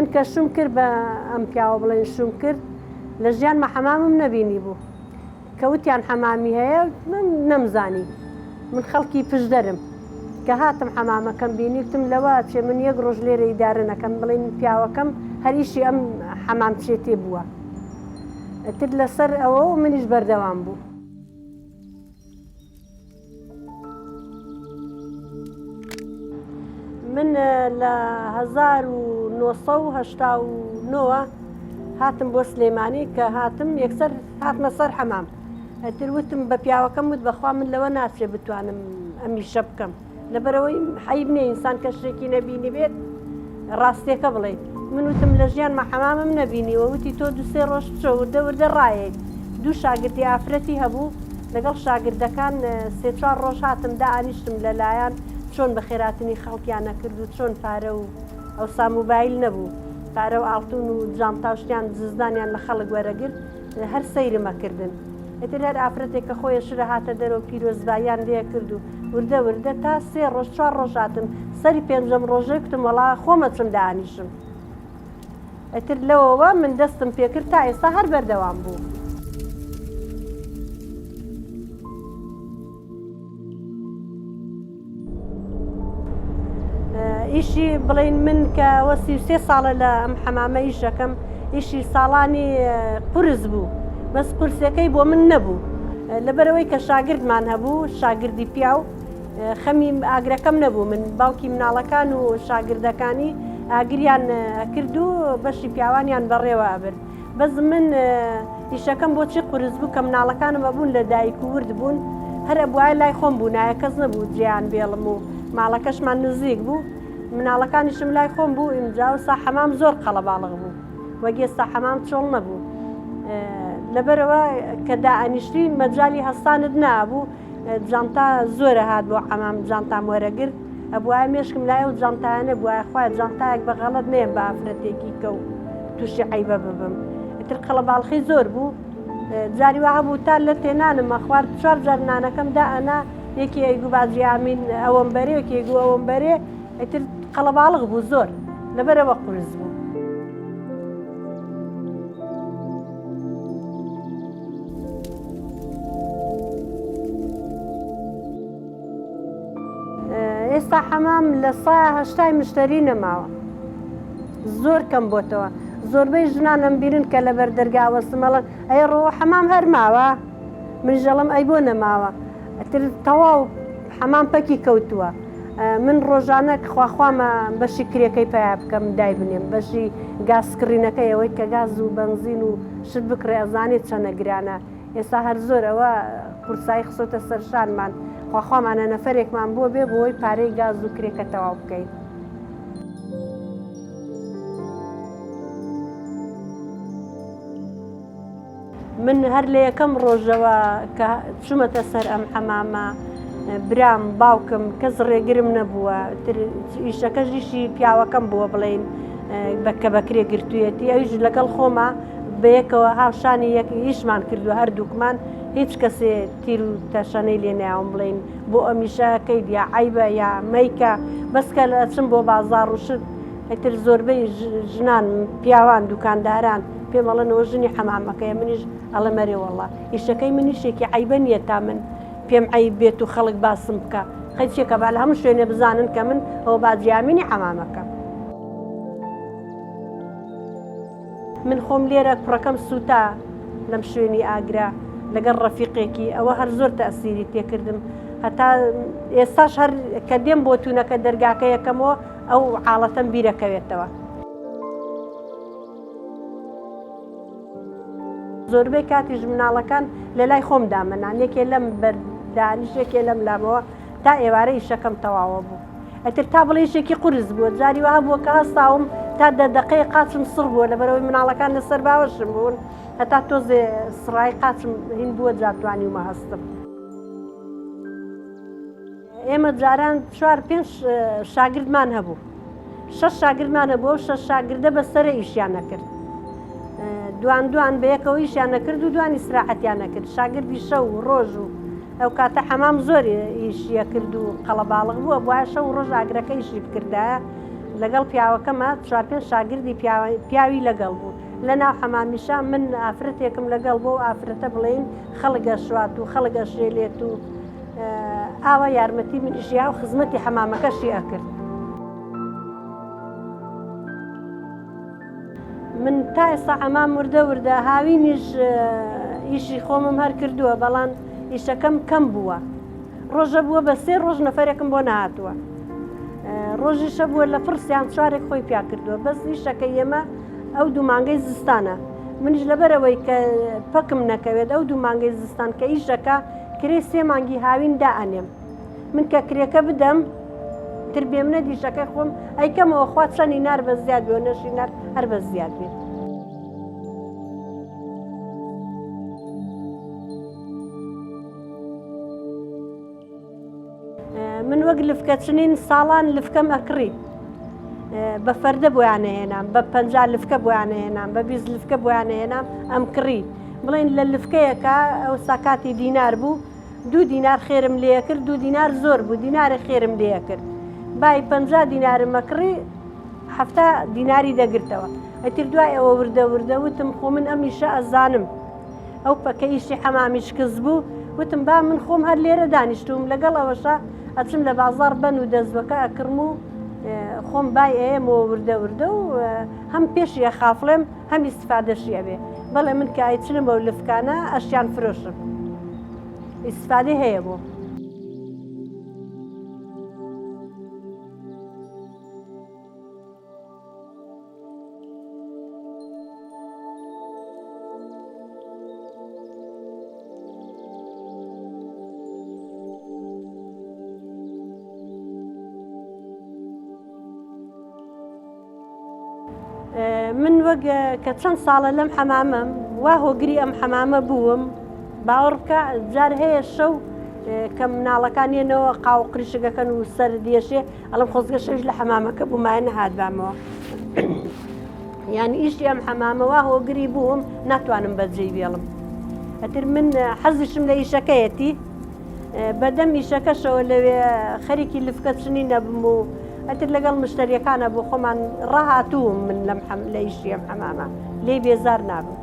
من کە شوم کرد بە ئەم پیاوە بڵێن شوم کرد لە ژیانمە حەمامم نەبینی بوو کەوتیان حەمامی هەیە من نەمزانی من خەڵکی پشدەرم کە هاتم حەمامەکەم بینیتم لەوە چێ من یەک ڕۆژ لێرە ئیدارە نەکەم بڵێن پیاوەکەم هەریشی ئەم حەمام چێتێ بووە تر لەسەر ئەوە و منیش بەردەوام بوو. من لە 1970 هاتم بۆ سلێمانی کە هاتم یەکسەر هاتمە سەر حەمام ئەتر وتم بە پیاوەکەم وت بەخوا من لەوە ناچێ بتوانم ئەمیشە بکەم لەبەرەوەی حەیب نییە ئینسان کە شتێکی نەبینی بێت ڕاستیەکە بڵێ من وتم لە ژیانمە حەمامم نەبینیوە وتی تۆ 2-3 ڕۆژ بچۆ وردە وردە ڕایەک دوو شاگردی ئافرەتی هەبوو لەگەڵ شاگردەکان 3-4 ڕۆژ هاتم دائانیشتم لەلایەن چۆن بە خێراتنی خەڵکیان نەکرد و چۆن پارە و ئەوسا موبایل نەبوو پارە و ئاڵتون و جانتاوشتیان ززدانیان لە خەڵک وەرەگرت هەر سەیرمەکردن ئەتر هەر ئافرەتێک کە خۆی شرە هاتە دەرەوە پیرۆزباییان لێ کرد و وردە وردە تا 3 ڕۆژ 4 ڕۆژ هاتم سەری 5ەم ڕۆژەی کتم وەڵا خۆمە چم دانیشم ئەتر لەوەوە من دەستم پێکرد تا ئێستا هەر بەردەوام بوو. ئیشی بڵین من کە وەسی 3 ساڵە لە ئەم حەمامە ئیشەکەم ئیشی ساڵانی قورس بوو بەس قورسەکەی بۆ من نەبوو لەبەرەوەی کە شاگردمان هەبوو شاگردی پیاو خەمی ئاگرەکەم نەبوو من باوکی مناڵەکان و شاگردەکانی ئاگریان کرد و بەشی پیاوانیان بەڕێوە ئەبرد بەس من ئیشەکەم بۆچی قورس بوو کە مناڵەکانم ئەبوون لە دایک و ورد بوون هەر ئەبووای لای خۆم بوو نایە کەس نەبوو جێیان بێڵم و ماڵەکەشمان نزیک بوو مناڵەکانیشم لای خۆم بوو ئینجا و سا حەمام زۆر قەڵەباڵغ بوو وەگێستا حەمام چۆڵ نەبوو لەبەرەوە کە دائانیشتی مەجای هەستانت نابوو جانتا زۆرە هات بۆ حەمام جانتام وەرەگرت ئەبووای مێشکم لایە و جانتایانە بووە خوای جانتایەک بە غەڵەت نێم بە ئافرەتێکی کە و تووشی عیبە ببم ئتر قەڵەباڵخی زۆر بوو جاری وا هەبوو تا لە تێنانمە خوارد 4 جار نانەکەم دائەنا یەکی ئەیگو باجی ئامین ئەوەم بەرێ یەکی ئەیگو ئەوەم بەرێ ئیتر قەڵەباڵغ بوو زۆر لەبەرەوە قورس بوو. ئێستا حەمام لە 180 مشتری نەماوە زۆر کەم بۆتەوە زۆربەی ژنانم بیرن کە لەبەر دەرگاوە سمەڵن ئەی ڕۆ حەمام هەر ماوە منیژەڵم ئەی بۆ نەماوە ئەتر تەواو حەمام پەکی کەوتووە من ڕۆژانە خواخوامە بەشی کرێکەی پیا بکەم دای بنێم بەشی گازکڕینەکەی ئەوەی کە گاز و بەنزین و شت بکڕێ ئەزانێت چەنە گرانە ئێستا هەر زۆر ئەوە قورسایی خسۆتە سەرشانمان خواخوامانە نەفەرێکمان بۆ بێ بۆی پارەی گاز و کرێکە تەواو بکەین. من هەر لە یەکەم ڕۆژەوە کە چوومەتە سەر ئەم حەمامە برام باوکم کەس ڕێگرم نەبووە ئیشەکەش ئیشی پیاوەکەم بووە بڵێن کە بەکرێ گرتوویەتی ئەویش لەگەڵ خۆمە بەیەکەوە هاوشانی یەک ئیشمان کردو هەردووکمان هیچ کەسێ تیر و تەشەنەی لێ نایەوم بڵێن بۆ ئەمیشەکەی یا عیبە یا مەیکە بەسکە ئەچم بۆ بازاڕ و شت ئەتر زۆربەی ژنان پیاوان دوکانداران پێم ئەڵێنەوە ژنی حەمامەکەیە منیش ئەڵێ مەرێ وەڵڵا ئیشەکەی منیشێکی عیبە نییە تا من پێم عیب بێت و خەڵک باسم بکە خەیچێکە با لە هەموو شوێنێ بزانن کە من ئەوە باجیامینی حەمامەکە. من خۆم لێرە کوڕەکەم سووتا لەم شوێنی ئاگرا لەگەڵ ڕەفیقێکی ئەوە هەر زۆر تەئسیری تێکردم هەتا ئێستاش هەر کە دێم بۆ تونەکە دەرگاکە یەکەمەوە ئەو حاڵەتەم بیرەکەوێتەوە. زۆربەی کاتیش مناڵەکان لە لای خۆم دامەنان یەکێ لەم بەردانیشێکێ لەم لامەوە تا ئێوارە ئیشەکەم تەواوە بوو ئەتر تا بڵێ ئیشێکی قورس بووە جاری وها بووە کە هەستاوم تا دەدەقەی قاچم سڕ بووە لەبەرەوەی مناڵەکان لەسەر باوەشم بوون هەتا تۆزێ سڕای قاچم هین بووە جاتوانی ومە هەستم. ئێمە جاران 4-5 شاگردمان هەبوو 6 شاگردمان هەبووە و 6 شاگردە بەسەرە ئیشیان نەکرد دوان بەیەکەوە ئیشیان نەکرد و دوانی استراحەتیان نەکرد شاگردی شەو و ڕۆژ و ئەو کاتە حەمام زۆر ئیشیە کرد و قەڵەباڵغ بووە بۆیە شەو و ڕۆژ ئاگرەکە ئیشی بکردایە لەگەڵ پیاوەکەمە 4-5 شاگردی پیاوی لەگەڵ بوو لە ناو حەمامیشە من ئافرەتێکم لەگەڵ بۆ ئافرەتە بڵێن خەڵگە شوات و خەڵگە شێلێت و ئاوا یارمەتی منیشیا و خزمەتی حەمامەکەشی ئەکرد. من تا ئێستا حەمام وردە هاوینیش ئیشی خۆمم هەر کردووە بەڵام ئیشەکەم کەم بووە. ڕۆژە بووە بە 3 ڕۆژ نەفەرێکم بۆ نهاتووە. ڕۆژیشە بووە لە پرسیان 4 خۆی پیا کردووە بەس ئیشەکە ئێمە ئەو 2 مانگەی زستانە. منیش لەبەرەوەی کە پەکم نەکەوێت ئەو 2 مانگەی زستان کە ئیشەکە کرێ 3 مانگی هاوین دائەنێم. من کە کرێکە بدەم تر بێ منە دیشەکەی خۆم ئەیکەمەوە خوا چەندی نار بە زیاد بێ و نەشی نار هەر بە زیاد بێت. من وەک لفکە چنین ساڵان لفکەم ئەکڕی بە فەردە بۆیانە هێنام بە 50 لفکە بۆیانە هێنام بە 20 لفکە بۆیانە هێنام ئەم کڕی بڵێن لە لفکەیەکە ئەو ساکاتی دینار بوو 2 دینار خێرم لێ کرد 2 دینار زۆر بوو دینارە خێرم لێ کرد بای 50 دینارم ئەکڕی 70 دیناری دەگرتەوە ئەتر دوای ئەوە وردە وتم خۆ من ئەمیشە ئەزانم ئەو پەکە ئیشی حەمامیش کەس بوو وتم با من خۆم هەر لێرە دانیشتوم لەگەڵ ئەوەشە ئەچم لە بازار بەن و دەستبەکە ئەکڕم و خۆم بای ئێمەوە وردە و هەم پێشیە خافڵێم هەم ئیسفادەشیە بێ بەڵێ من کە ئایچنم بەو لفکانە ئەشیان فرۆشم ئیسفادە هەیە بۆ. من وەک کە چەند ساڵە لەم حەمامەم وا هۆگری ئەم حەمامە بووم باوەڕ بکە جار هەیە شەو کە مناڵەکانێنەوە قاو قریشەکەکەن و سەر دێشێ ئەڵم خۆزگە شەوش لە حەمامەکە بوومایە نەهات بامەوە یعنی ئیشی ئەم حەمامە وا هۆگری بووم ناتوانم بەجێی بێڵم ئەتر من حەزیشم لە ئیشەکەیەتی بەدەم ئیشەکەشەوە لەوێ خەریکی لفکە چنی نەبم و ئەتر لەگەڵ مشتریەکانە بۆ خۆمان ڕاهاتووم من لە ئیشی ئەم حەمامە لێی بێزار نابم.